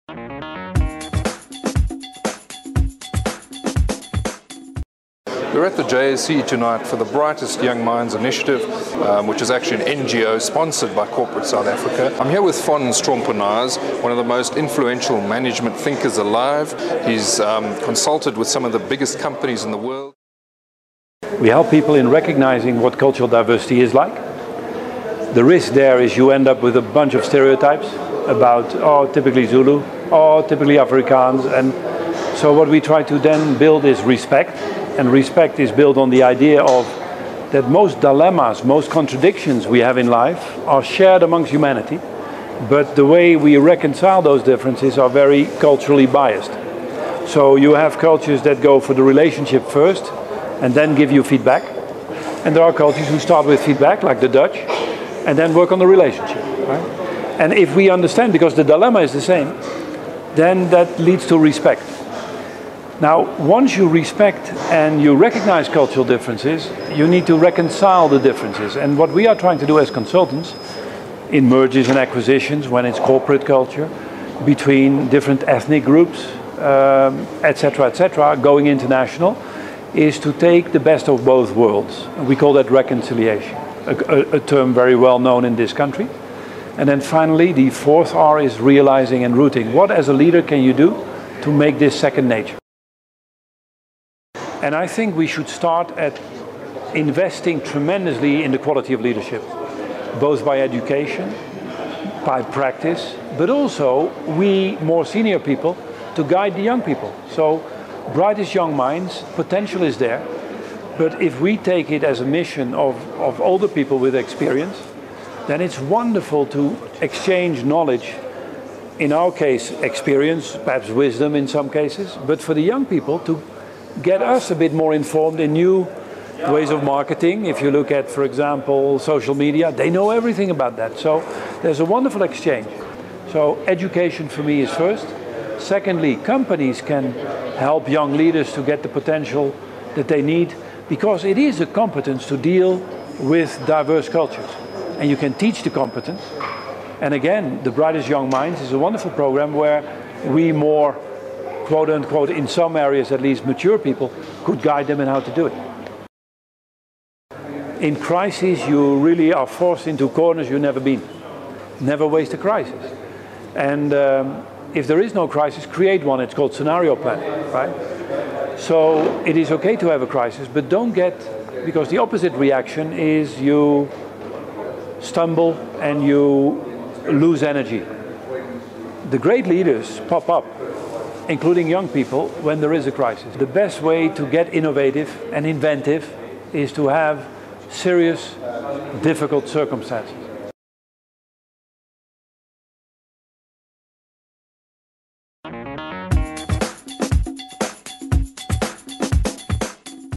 We're at the JSE tonight for the Brightest Young Minds Initiative, which is actually an NGO sponsored by Corporate South Africa. I'm here with Fons Trompenaars, one of the most influential management thinkers alive. He's consulted with some of the biggest companies in the world. We help people in recognizing what cultural diversity is like. The risk there is you end up with a bunch of stereotypes about, oh, typically Zulu, oh, typically Afrikaans. And so what we try to then build is respect. And respect is built on the idea of that most dilemmas, most contradictions we have in life are shared amongst humanity. But the way we reconcile those differences are very culturally biased. So you have cultures that go for the relationship first and then give you feedback. And there are cultures who start with feedback, like the Dutch, and then work on the relationship. Right? And if we understand, because the dilemma is the same, then that leads to respect. Now, once you respect and you recognize cultural differences, you need to reconcile the differences. And what we are trying to do as consultants in mergers and acquisitions, when it's corporate culture, between different ethnic groups, etc., going international, is to take the best of both worlds. We call that reconciliation, a term very well known in this country. And then finally, the fourth R is realizing and rooting. What as a leader can you do to make this second nature? And I think we should start at investing tremendously in the quality of leadership, both by education, by practice, but also we more senior people to guide the young people. So brightest young minds, potential is there, but if we take it as a mission of older people with experience, then it's wonderful to exchange knowledge, in our case experience, perhaps wisdom in some cases, but for the young people to get us a bit more informed in new ways of marketing. If you look at, for example, social media, they know everything about that. So there's a wonderful exchange. So education for me is first. Secondly, companies can help young leaders to get the potential that they need, because it is a competence to deal with diverse cultures. And you can teach the competence. And again, the Brightest Young Minds is a wonderful program where we more, quote unquote, in some areas at least mature people, could guide them in how to do it. In crisis, you really are forced into corners you've never been. Never waste a crisis. And if there is no crisis, create one. It's called scenario planning, right? So it is okay to have a crisis, but don't get, because the opposite reaction is you stumble and you lose energy. The great leaders pop up, including young people, when there is a crisis. The best way to get innovative and inventive is to have serious, difficult circumstances.